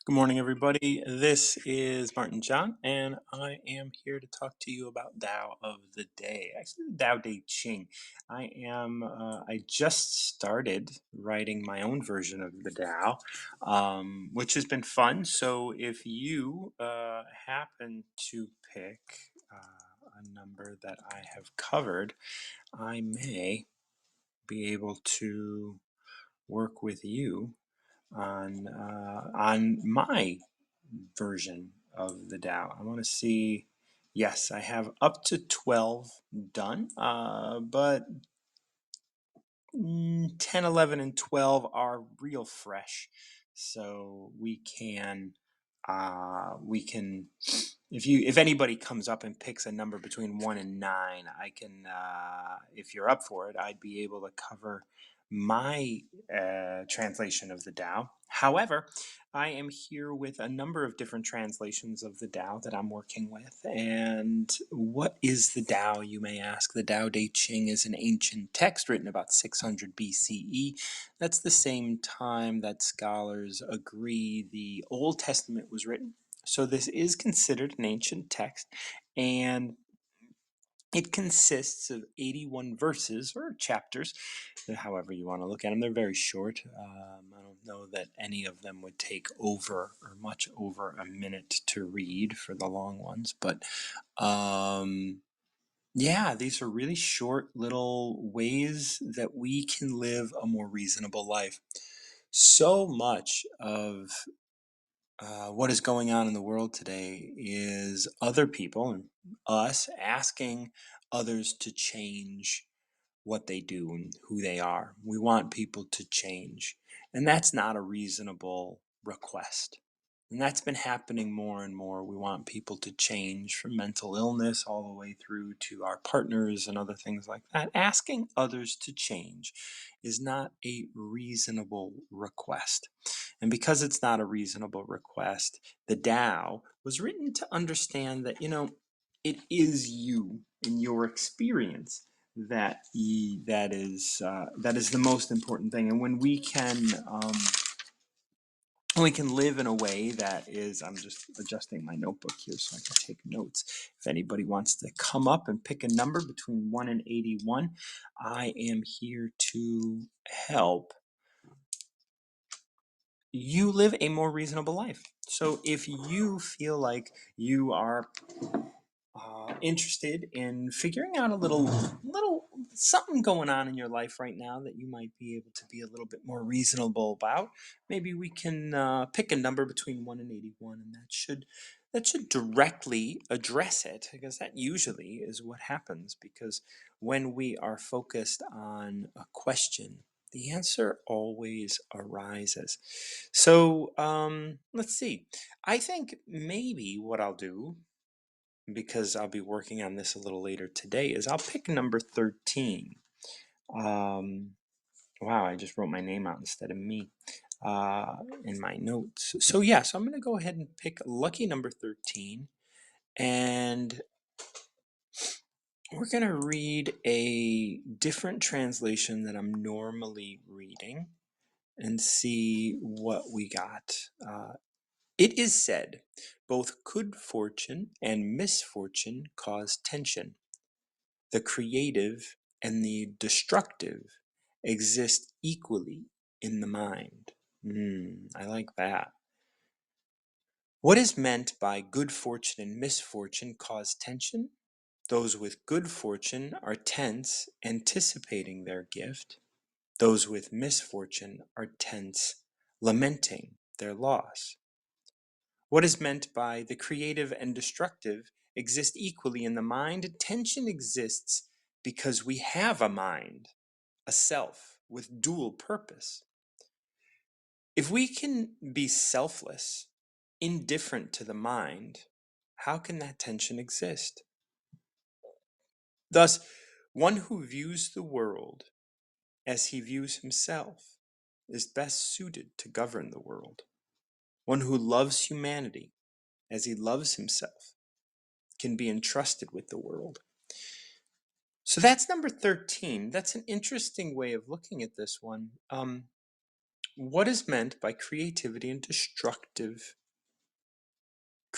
Good morning, everybody. This is Martin John, and I am here to talk to you about Tao of the Day. Actually, the Tao Te Ching. I just started writing my own version of the Tao, which has been fun. So if you happen to pick a number that I have covered, I may be able to work with you on my version of the Tao. I want to see. Yes, I have up to 12 done, but 10, 11, and 12 are real fresh. So we can, if anybody comes up and picks a number between 1 and 9, I can, if you're up for it, I'd be able to cover my translation of the Tao. However, I am here with a number of different translations of the Tao that I'm working with. And what is the Tao, you may ask? The Tao Te Ching is an ancient text written about 600 BCE. That's the same time that scholars agree the Old Testament was written. So this is considered an ancient text, and it consists of 81 verses or chapters, however you want to look at them. They're very short. I don't know that any of them would take over or much over a minute to read for the long ones. But yeah, these are really short little ways that we can live a more reasonable life. So much of what is going on in the world today is other people and us asking others to change what they do and who they are. We want people to change, and that's not a reasonable request. And that's been happening more and more. We want people to change from mental illness all the way through to our partners and other things like that. Asking others to change is not a reasonable request. And because it's not a reasonable request, the Tao was written to understand that, it is you in your experience that is the most important thing. And when we can live in a way that is, I'm just adjusting my notebook here so I can take notes. If anybody wants to come up and pick a number between 1 and 81, I am here to help you live a more reasonable life. So if you feel like you are interested in figuring out a little something going on in your life right now that you might be able to be a little bit more reasonable about, maybe we can pick a number between 1 and 81, and that should directly address it, because that usually is what happens. Because when we are focused on a question, the answer always arises. So let's see. I think maybe what I'll do, because I'll be working on this a little later today, is I'll pick number 13. Um, wow, I just wrote my name out instead of me in my notes. So yeah, so I'm going to go ahead and pick lucky number 13, and we're going to read a different translation that I'm normally reading and see what we got. It is said, both good fortune and misfortune cause tension. The creative and the destructive exist equally in the mind. I like that. What is meant by good fortune and misfortune cause tension? Those with good fortune are tense, anticipating their gift. Those with misfortune are tense, lamenting their loss. What is meant by the creative and destructive exist equally in the mind? Tension exists because we have a mind, a self with dual purpose. If we can be selfless, indifferent to the mind, how can that tension exist? Thus, one who views the world as he views himself is best suited to govern the world. One who loves humanity as he loves himself can be entrusted with the world. So that's number 13. That's an interesting way of looking at this one. What is meant by creativity and destructive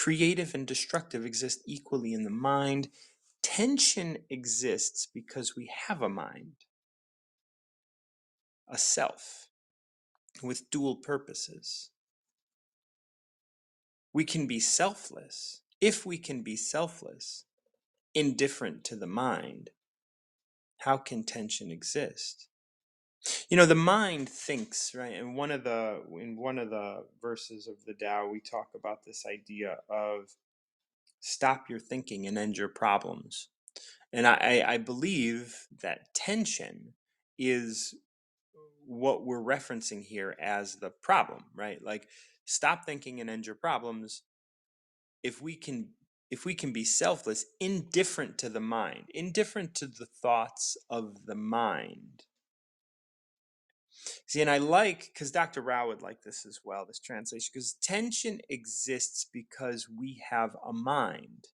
creative and destructive exist equally in the mind. Tension exists because we have a mind, a self, with dual purposes. We can be selfless. If we can be selfless, indifferent to the mind, how can tension exist? The mind thinks, right? And in one of the verses of the Tao, we talk about this idea of stop your thinking and end your problems. And I believe that tension is what we're referencing here as the problem, right? Like, stop thinking and end your problems. If we can be selfless, indifferent to the mind, indifferent to the thoughts of the mind. See, and I like, because Dr. Rao would like this as well, this translation, because tension exists because we have a mind,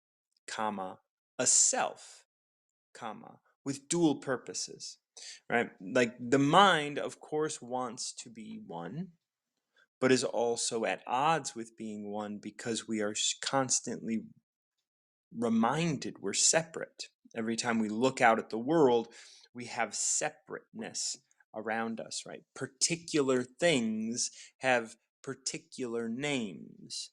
comma, a self, comma, with dual purposes, right? Like, the mind, of course, wants to be one, but is also at odds with being one because we are constantly reminded we're separate. Every time we look out at the world, we have separateness around us, right? Particular things have particular names.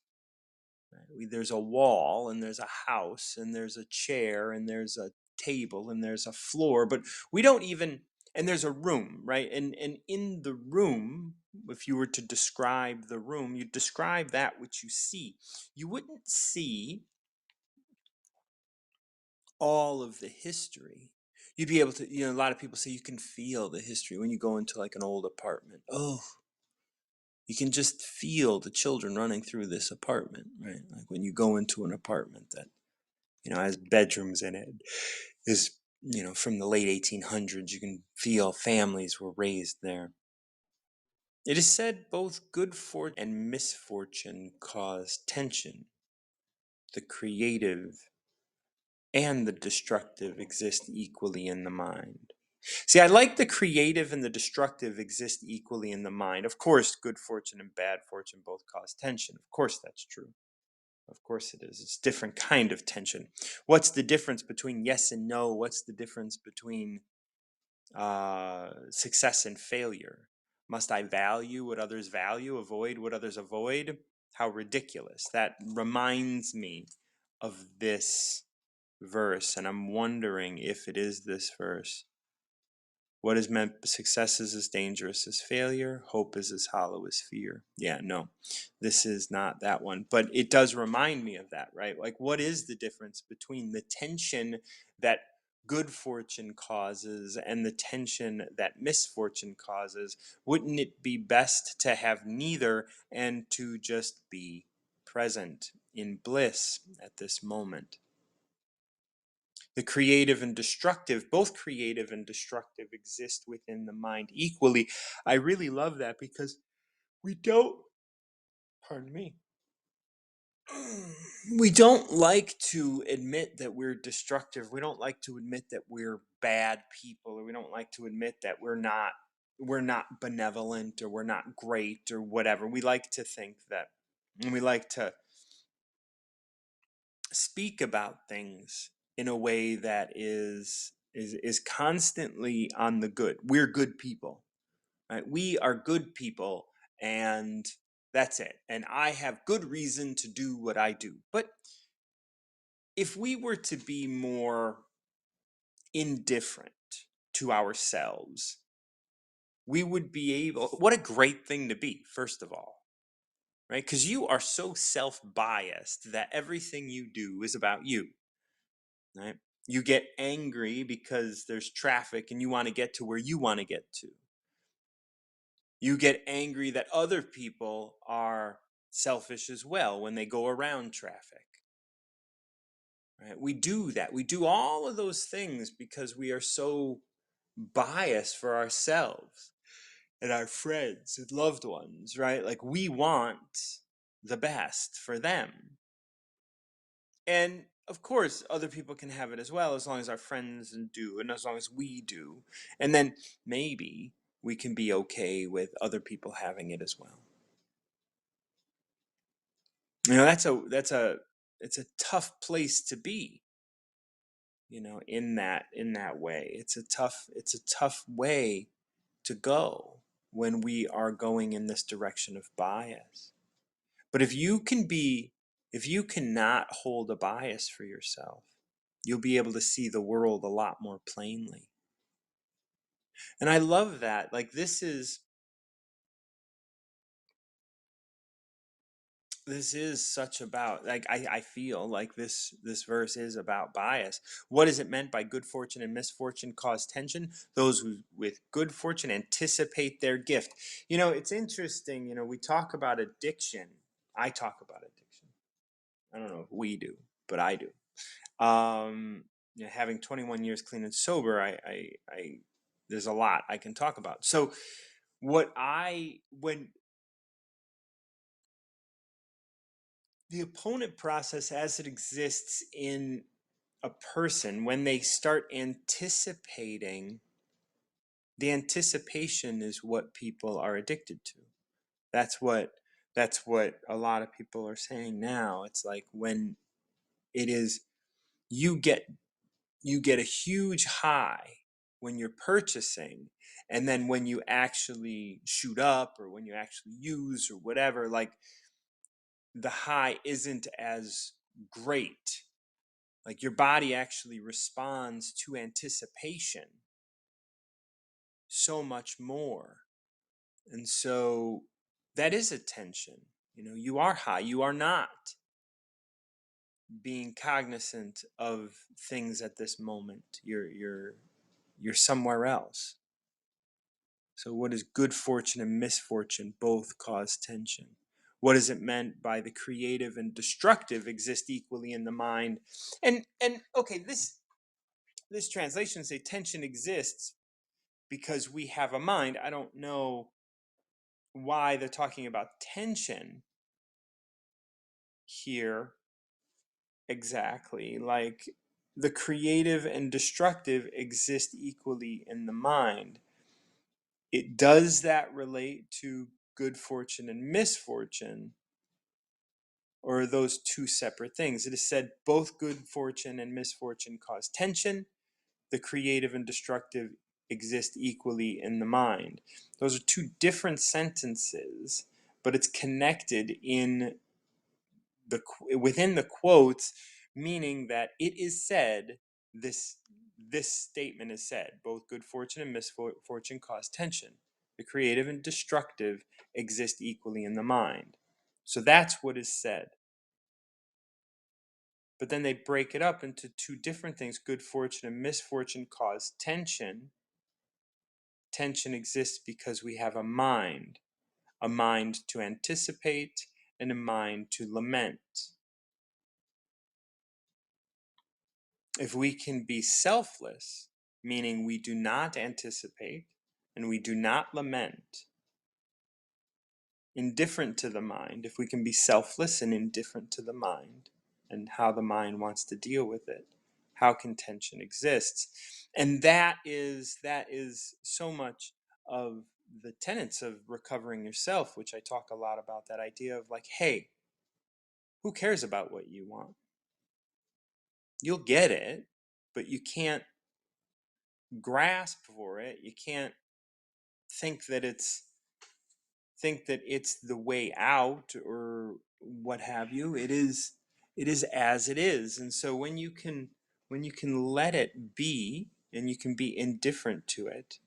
Right? There's a wall, and there's a house, and there's a chair, and there's a table, and there's a floor, but we don't even, and there's a room, right? And in the room, if you were to describe the room, you describe that which you see. You wouldn't see all of the history. You'd be able to, a lot of people say you can feel the history when you go into like an old apartment. Oh, you can just feel the children running through this apartment, right? Like when you go into an apartment that, has bedrooms in it, is, from the late 1800s, you can feel families were raised there. It is said both good fortune and misfortune cause tension. The creative and the destructive exist equally in the mind. See, I like the creative and the destructive exist equally in the mind. Of course, good fortune and bad fortune both cause tension. Of course, that's true. Of course it is. It's a different kind of tension. What's the difference between yes and no? What's the difference between success and failure? Must I value what others value, avoid what others avoid? How ridiculous. That reminds me of this verse, and I'm wondering if it is this verse. What is meant success is as dangerous as failure, hope is as hollow as fear. Yeah, no, this is not that one, but it does remind me of that, right? Like, what is the difference between the tension that good fortune causes and the tension that misfortune causes? Wouldn't it be best to have neither and to just be present in bliss at this moment? The creative and destructive, both creative and destructive, exist within the mind equally. I really love that because we don't, pardon me, we don't like to admit that we're destructive. We don't like to admit that we're bad people, or we don't like to admit that we're not benevolent, or we're not great, or whatever. We like to think that, and we like to speak about things in a way that is constantly on the good. We're good people, right? We are good people, and that's it. And I have good reason to do what I do. But if we were to be more indifferent to ourselves, we would be able, what a great thing to be, first of all, right? Because you are so self-biased that everything you do is about you. Right? You get angry because there's traffic and you want to get to where you want to get to. You get angry that other people are selfish as well when they go around traffic. Right? We do that. We do all of those things because we are so biased for ourselves and our friends and loved ones, right? Like, we want the best for them. And of course, other people can have it as well, as long as our friends do, and as long as we do. And then maybe we can be okay with other people having it as well. That's a it's a tough place to be, in that way. It's a tough way to go when we are going in this direction of bias. But if you cannot hold a bias for yourself, you'll be able to see the world a lot more plainly. And I love that. Like this is such about, like, I feel like this verse is about bias. What is it meant by good fortune and misfortune cause tension? Those who with good fortune anticipate their gift. It's interesting. We talk about addiction. I talk about addiction. I don't know if we do, but I do. Having 21 years clean and sober, I there's a lot I can talk about. So when the opponent process as it exists in a person, when they start anticipating, the anticipation is what people are addicted to. That's what a lot of people are saying now. It's like when it is, you get you get a huge high when you're purchasing, and then when you actually shoot up or when you actually use or whatever, like, the high isn't as great. Like, your body actually responds to anticipation so much more. And so that is a tension. You are high, you are not being cognizant of things at this moment. You're somewhere else. So what is good fortune and misfortune both cause tension? What is it meant by the creative and destructive exist equally in the mind? And okay, this translation say tension exists because we have a mind. I don't know why they're talking about tension here exactly. Like, the creative and destructive exist equally in the mind. Does that relate to good fortune and misfortune, or are those two separate things? It is said both good fortune and misfortune cause tension. The creative and destructive exist equally in the mind. Those are two different sentences, but it's connected within the quotes, meaning that it is said, this statement is said, both good fortune and misfortune cause tension. The creative and destructive exist equally in the mind. So that's what is said. But then they break it up into two different things. Good fortune and misfortune cause tension. Tension exists because we have a mind to anticipate and a mind to lament. If we can be selfless, meaning we do not anticipate and we do not lament, indifferent to the mind, if we can be selfless and indifferent to the mind and how the mind wants to deal with it, how contention exists. And that is so much of the tenets of recovering yourself, which I talk a lot about, that idea of, like, hey, who cares about what you want? You'll get it, but you can't grasp for it. You can't think that it's the way out or what have you. It is as it is. And so when you can let it be and you can be indifferent to it,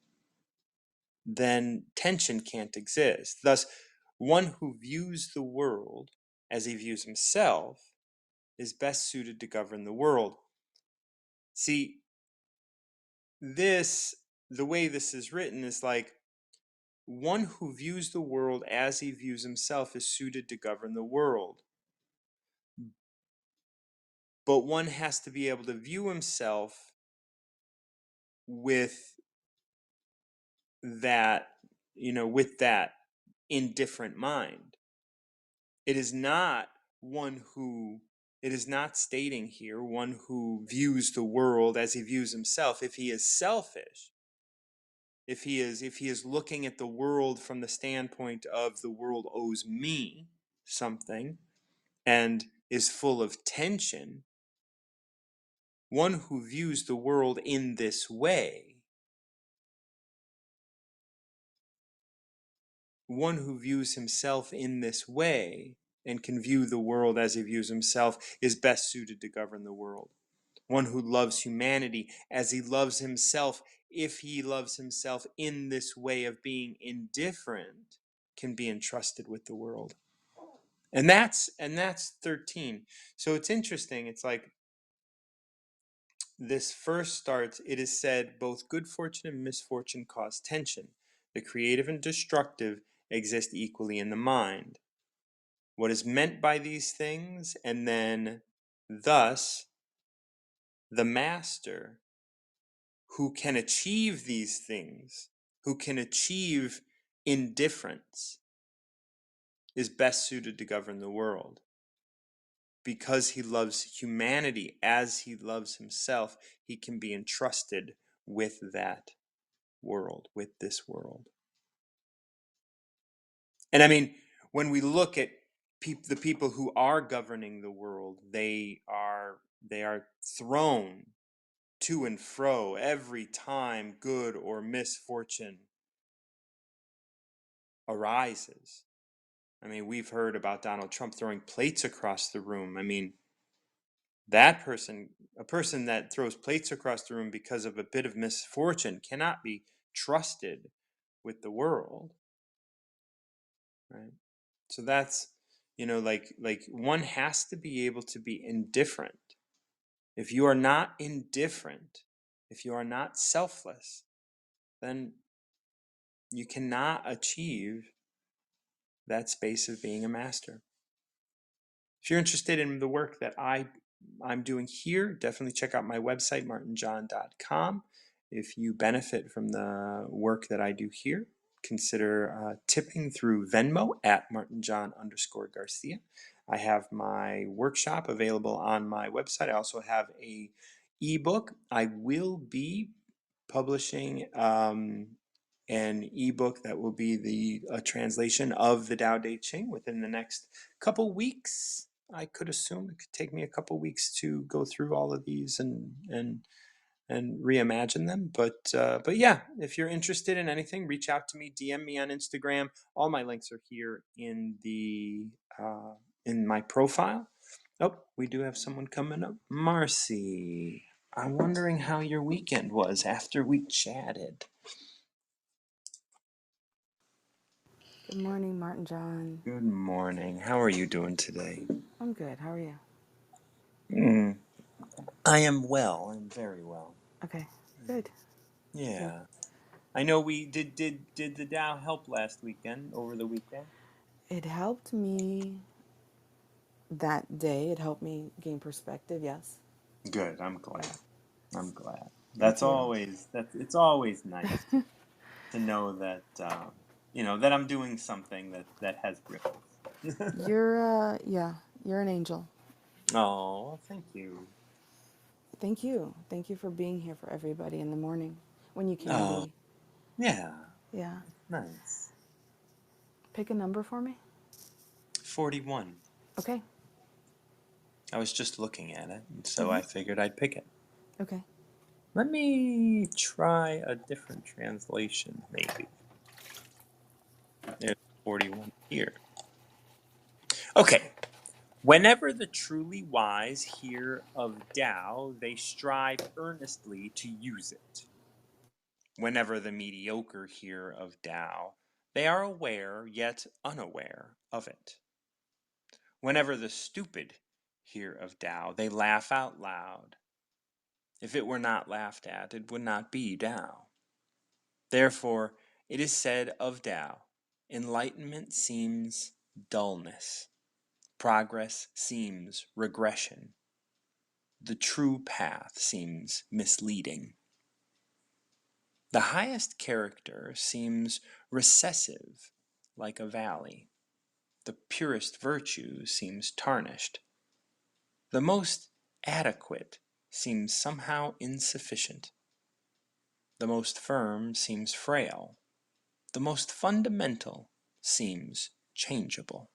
then tension can't exist. Thus, one who views the world as he views himself is best suited to govern the world. See, the way this is written is like, one who views the world as he views himself is suited to govern the world. But one has to be able to view himself with that, with that indifferent mind. It is not one who, it is not stating here one who views the world as he views himself. If he is selfish, if he is looking at the world from the standpoint of the world owes me something, and is full of tension, one who views the world in this way, one who views himself in this way and can view the world as he views himself is best suited to govern the world. One who loves humanity as he loves himself, if he loves himself in this way of being indifferent, can be entrusted with the world. And that's 13. So it's interesting. It's like this first starts, it is said, both good fortune and misfortune cause tension. The creative and destructive exist equally in the mind. What is meant by these things, and then thus the master who can achieve these things, who can achieve indifference, is best suited to govern the world. Because he loves humanity as he loves himself, he can be entrusted with that world, with this world. And I mean, when we look at the people who are governing the world, they are thrown to and fro every time good or misfortune arises. I mean, we've heard about Donald Trump throwing plates across the room. I mean, that person, a person that throws plates across the room because of a bit of misfortune, cannot be trusted with the world, right? So that's, like one has to be able to be indifferent. If you are not indifferent, if you are not selfless, then you cannot achieve that space of being a master. If you're interested in the work that I'm doing here, definitely check out my website, martinjohn.com. If you benefit from the work that I do here, consider tipping through Venmo at martinjohn_Garcia. I have my workshop available on my website. I also have a ebook. I will be publishing an ebook that will be a translation of the Tao Te Ching within the next couple weeks. I could assume it could take me a couple weeks to go through all of these and reimagine them. But yeah, if you're interested in anything, reach out to me, DM me on Instagram. All my links are here in my profile. Oh, we do have someone coming up. Marcy, I'm wondering how your weekend was after we chatted. Good morning, Martin John. Good morning. How are you doing today? I'm good. How are you? I am well. I'm very well. Okay, good. Good. Yeah. I know we did the Dow help last weekend, over the weekend? It helped me that day. It helped me gain perspective, yes. Good. I'm Yeah. glad. I'm glad. Thank you. It's always nice to know that that I'm doing something that has ripples. Yeah, you're an angel. Oh, thank you. Thank you. Thank you for being here for everybody in the morning when you can Oh, be. yeah. Yeah. Nice. Pick a number for me. 41. Okay. I was just looking at it, and so I figured I'd pick it. Okay. Let me try a different translation, maybe. There's 41 here. Okay. Whenever the truly wise hear of Tao, they strive earnestly to use it. Whenever the mediocre hear of Tao, they are aware yet unaware of it. Whenever the stupid hear of Tao, they laugh out loud. If it were not laughed at, it would not be Tao. Therefore, it is said of Tao, enlightenment seems dullness, progress seems regression, the true path seems misleading. The highest character seems recessive, like a valley. The purest virtue seems tarnished. The most adequate seems somehow insufficient. The most firm seems frail. The most fundamental seems changeable.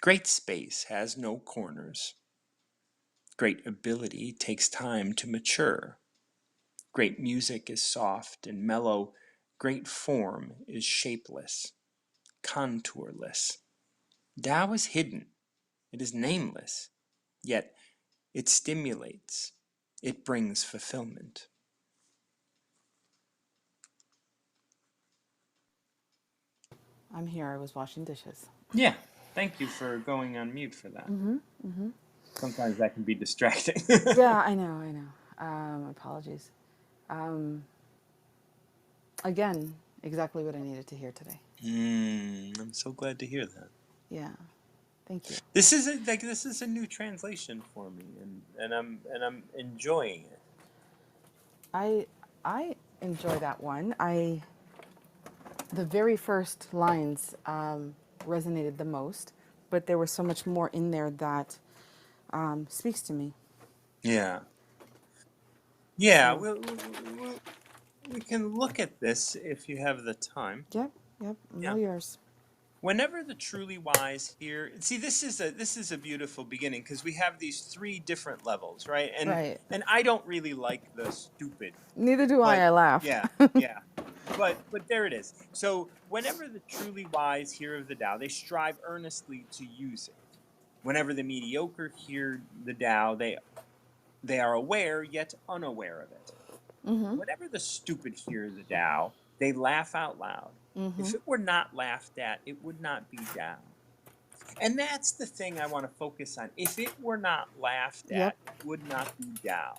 Great space has no corners. Great ability takes time to mature. Great music is soft and mellow. Great form is shapeless, contourless. Tao is hidden. It is nameless. Yet it stimulates. It brings fulfillment. I'm here. I was washing dishes. Yeah. Thank you for going on mute for that. Sometimes that can be distracting. Yeah, I know, I know. Apologies. Um, Again, exactly what I needed to hear today. I'm so glad to hear that. Yeah, thank you. This is a new translation for me, and I'm enjoying it. I I enjoy that one. The very first lines resonated the most, but there was so much more in there that speaks to me. Yeah, yeah. So, We can look at this if you have the time. yep, yep, I'm Yeah. all yours. Whenever the truly wise hear, see, this is a beautiful beginning because we have these three different levels, right? And Right. and I don't really like the stupid, Neither do but I laughed. yeah, yeah. But there it is. So whenever the truly wise hear of the Tao, they strive earnestly to use it. Whenever the mediocre hear the Tao, they are aware yet unaware of it. Whenever the stupid hear the Tao, they laugh out loud. If it were not laughed at, it would not be Tao. And that's the thing I want to focus on. If it were not laughed Yep, at, it would not be Tao.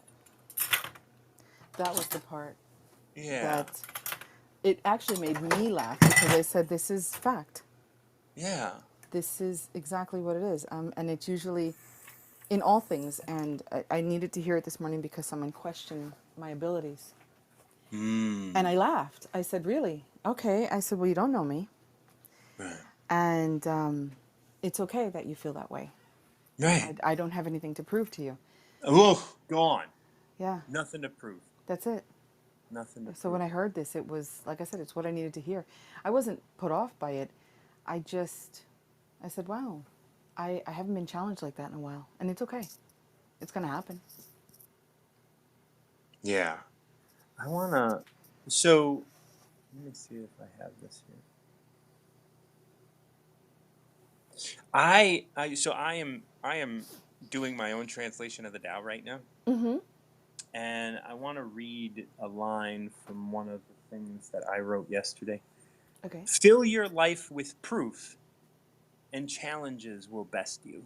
that was the part Yeah, that it actually made me laugh because I said, this is fact. yeah. This is exactly what it is. And it's usually in all things. And I needed to hear it this morning because someone questioned my abilities. And I Mm. laughed. I said, really? Okay. I said, well, you don't know me. Right. And it's okay that you feel that way. Right. I don't have anything to prove to you. Oh, gone. Yeah, Nothing to prove. that's it. Nothing to So when prove. I heard this, it was, like I said, it's what I needed to hear. I wasn't put off by it. I said, wow, I haven't been challenged like that in a while. And it's okay. It's going to happen. Yeah. I wanna. So let me see if I have this here. I am doing my own translation of the Tao right now, and I want to read a line from one of the things that I wrote yesterday. Okay. Fill your life with proof, and challenges will best you.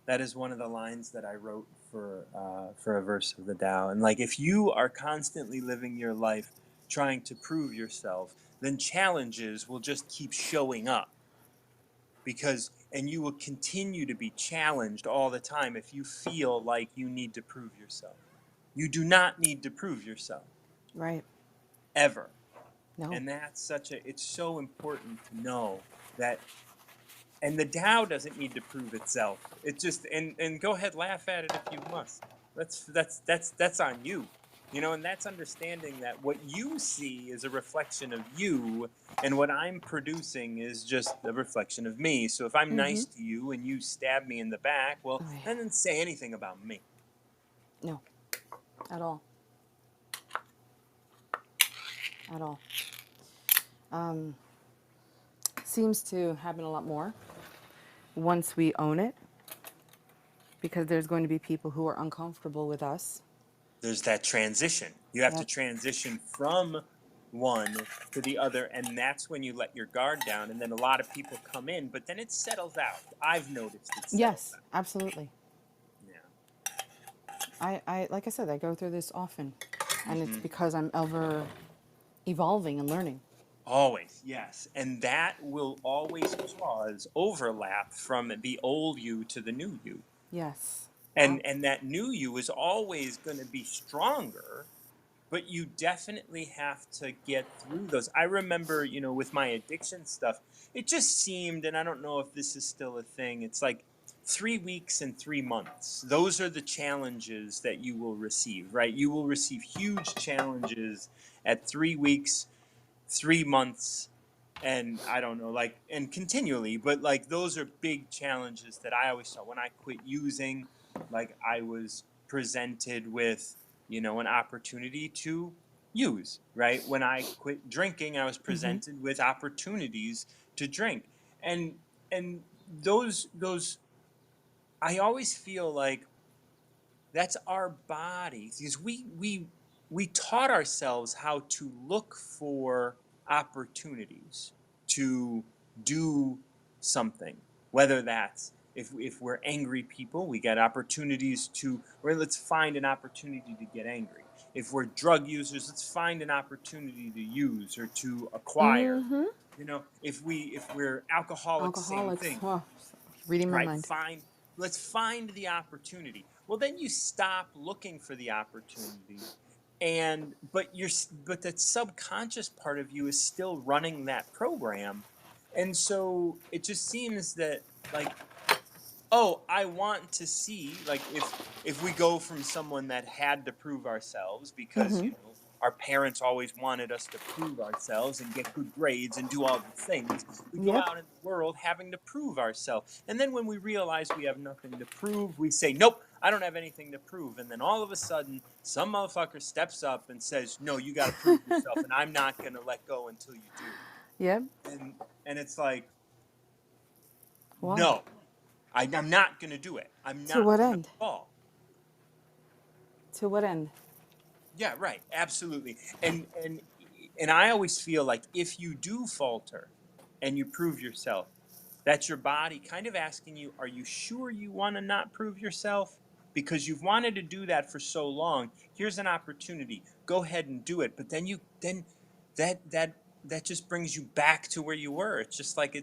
That is one of the lines that I wrote for a verse of the Tao. And like, if you are constantly living your life trying to prove yourself, then challenges will just keep showing up because and you will continue to be challenged all the time if you feel like you need to prove yourself. You do not need to prove yourself Right. ever. No. And that's such a it's so important to know that. And the Tao doesn't need to prove itself. It just and go ahead, laugh at it if you must. That's on you. And that's understanding that what you see is a reflection of you, and what I'm producing is just a reflection of me. So if I'm nice to you and you stab me in the back, well, Oh, yeah. that doesn't say anything about me. No. At all. At all. Um, Seems to happen a lot more once we own it because there's going to be people who are uncomfortable with us. There's that transition. You have to Yep. transition from one to the other, and that's when you let your guard down, and then a lot of people come in, but then it settles out. I've noticed it settles Yes, out. absolutely. Yeah. Like I said, I go through this often, and it's Mm-hmm. because I'm ever evolving and learning. Always, yes. And that will always cause overlap from the old you to the new you. Yes. And Wow. and that new you is always going to be stronger, but you definitely have to get through those. I remember, with my addiction stuff, it just seemed, and I don't know if this is still a thing, it's like 3 weeks and 3 months. Those are the challenges that you will receive, right? You will receive huge challenges at 3 weeks, 3 months, And I don't know, like, and continually, but like those are big challenges that I always saw when I quit using. Like, I was presented with, an opportunity to use, right? When I quit drinking, I was presented with opportunities to drink. And those I always feel like that's our bodies, because we taught ourselves how to look for opportunities to do something. Whether that's, if we're angry people, we get opportunities to, or let's find an opportunity to get angry. If we're drug users, let's find an opportunity to use or to acquire. If we're alcoholics, same Alcoholics. thing, Oh, reading my right? mind. Let's find the opportunity. Well, then you stop looking for the opportunity, and but that subconscious part of you is still running that program. And so it just seems that, like, oh, I want to see, like, if we go from someone that had to prove ourselves because, our parents always wanted us to prove ourselves and get good grades and do all the things. We go Yep. out in the world having to prove ourselves. And then when we realize we have nothing to prove, we say, "Nope, I don't have anything to prove." And then all of a sudden, some motherfucker steps up and says, "No, you got to prove yourself, and I'm not going to let go until you do." Yep. And it's like, Why? "No, I'm not going to do it. I'm To not what going to end? fall." To what end? Yeah, right. Absolutely. And I always feel like if you do falter and you prove yourself, that's your body kind of asking you, are you sure you want to not prove yourself? Because you've wanted to do that for so long. Here's an opportunity. Go ahead and do it. But then that just brings you back to where you were. It's like,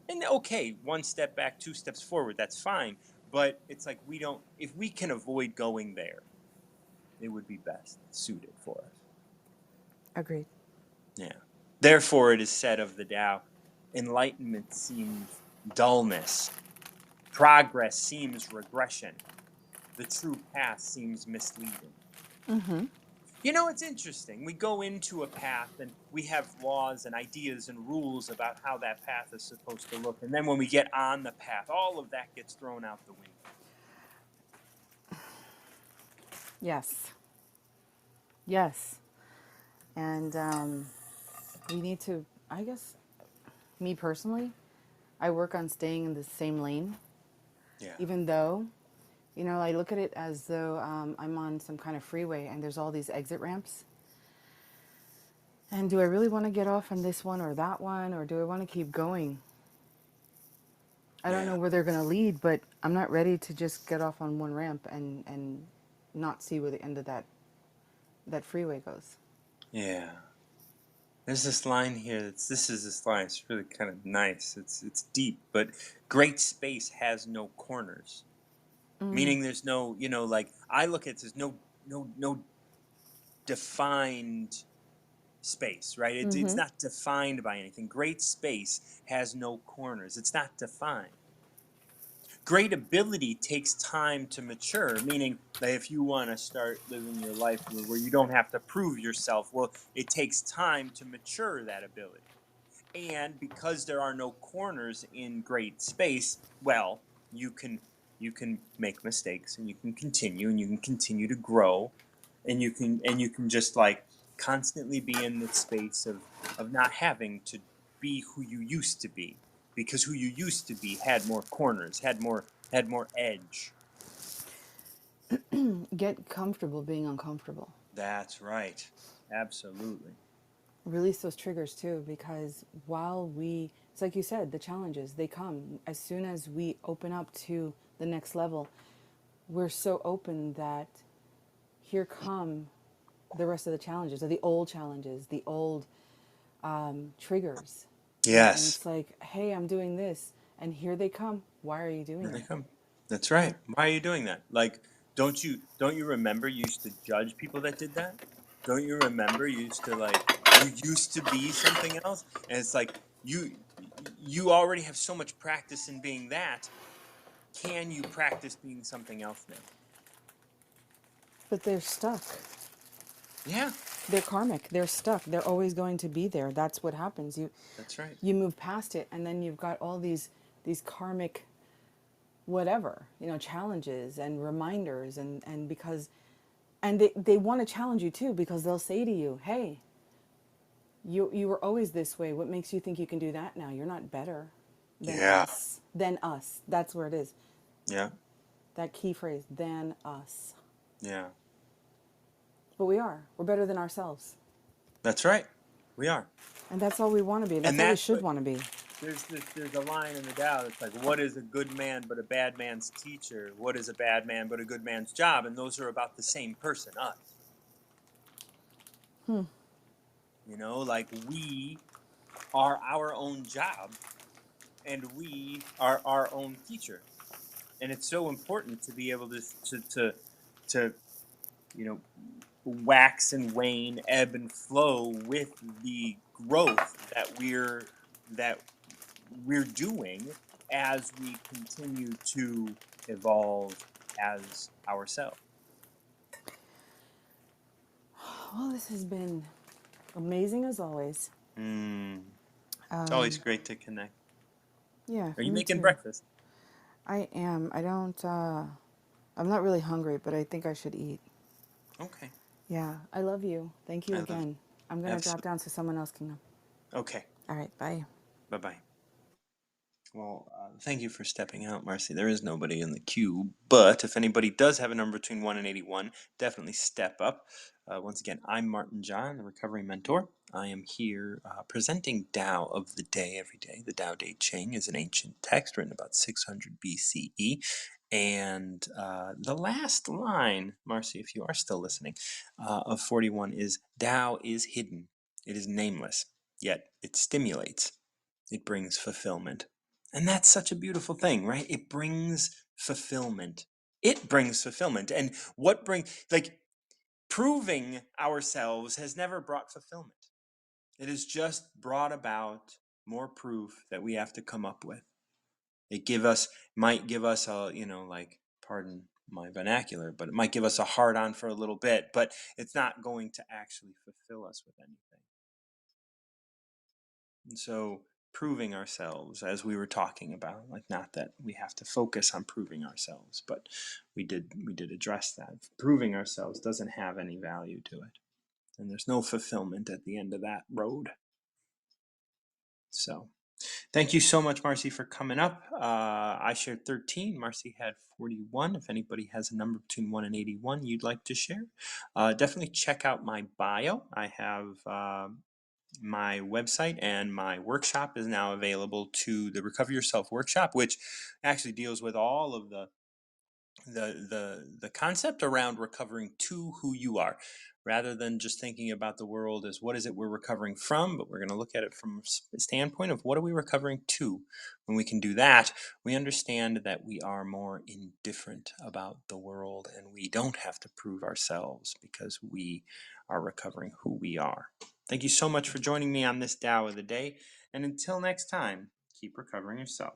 and okay, one step back, two steps forward, that's fine. But it's like, we don't, if we can avoid going there, it would be best suited for us. Agreed. Yeah. Therefore, it is said of the Tao, enlightenment seems dullness, progress seems regression, the true path seems misleading. It's interesting. We go into a path and we have laws and ideas and rules about how that path is supposed to look. And then when we get on the path, all of that gets thrown out the window. Yes. Yes. And we need to, I guess, me personally, I work on staying in the same lane, Yeah. even though, I look at it as though I'm on some kind of freeway and there's all these exit ramps. And do I really want to get off on this one or that one, or do I want to keep going? I don't Yeah. know where they're going to lead, but I'm not ready to just get off on one ramp and not see where the end of that freeway goes. Yeah. There's this line here. This is this line. It's really kind of nice. It's deep, but great space has no corners. Meaning there's no, like, I look at it as no defined space, right? It's not defined by anything. Great space has no corners. It's not defined. Great ability takes time to mature, meaning that if you want to start living your life where you don't have to prove yourself, well, it takes time to mature that ability. And because there are no corners in great space, well, you can make mistakes, and you can continue, and you can continue to grow, and you can just, like, constantly be in this space of not having to be who you used to be, because who you used to be had more corners, had more edge. Get comfortable being uncomfortable. That's right. Absolutely. Release those triggers too, because it's like you said, the challenges, they come. As soon as we open up to the next level, we're so open that here come the rest of the challenges, or the old challenges, the old triggers. And Yes. it's like, hey, I'm doing this. And here they come. Why are you Here doing they it? come. That's right. Why are you doing that? Like, don't you remember you used to judge people that did that? Don't you remember you used to be something else? And it's like, you already have so much practice in being that. Can you practice being something else now? But they're stuck. Yeah. they're karmic. They're stuck. They're always going to be there. That's what happens. That's right. You move past it, and then you've got all these karmic whatever, challenges and reminders, and because and they want to challenge you too, because they'll say to you, hey, you were always this way. What makes you think you can do that now? You're not better than Yeah. us. Than us. That's where it is. Yeah. That key phrase, than us. Yeah. But we are. We're better than ourselves. That's right. We are. And that's all we want to be. That's And all we that's should what want to be. there's a line in the Tao that's like, what is a good man but a bad man's teacher? What is a bad man but a good man's job? And those are about the same person, us. Like we are our own job and we are our own teacher. And it's so important to be able to you know wax and wane, ebb and flow with the growth that we're doing as we continue to evolve as ourselves. Well, this has been amazing as always. It's always great to connect. Yeah, Are you me making too. breakfast? I am. I don't, I'm not really hungry, but I think I should eat. Okay. Yeah, I love you. Thank you I love you. again. I'm going to drop Absolutely. down so someone else can know. Okay. All right, bye. Bye bye. Well, thank you for stepping out, Marcy. There is nobody in the queue, but if anybody does have a number between 1 and 81, definitely step up. Once again, I'm Martin John, the recovery mentor. I am here presenting Tao of the Day every day. The Tao Te Ching is an ancient text written about 600 BCE. And the last line, Marcy, if you are still listening, of 41 is Tao is hidden. It is nameless, yet it stimulates. It brings fulfillment. And that's such a beautiful thing, right? It brings fulfillment. It brings fulfillment. And what brings, like, proving ourselves has never brought fulfillment. It has just brought about more proof that we have to come up with. Might give us a, like, pardon my vernacular, but it might give us a hard on for a little bit, but it's not going to actually fulfill us with anything. And so proving ourselves, as we were talking about, like, not that we have to focus on proving ourselves, but we did address that. Proving ourselves doesn't have any value to it. And there's no fulfillment at the end of that road. So thank you so much, Marcy, for coming up. I shared 13. Marcy had 41. If anybody has a number between 1 and 81 you'd like to share, definitely check out my bio. I have my website, and my workshop is now available to the Recover Yourself workshop, which actually deals with all of the concept around recovering to who you are, rather than just thinking about the world as what is it we're recovering from, but we're going to look at it from a standpoint of what are we recovering to. When we can do that, we understand that we are more indifferent about the world, and we don't have to prove ourselves because we are recovering who we are. Thank you so much for joining me on this Tao of the Day, and until next time, keep recovering yourself.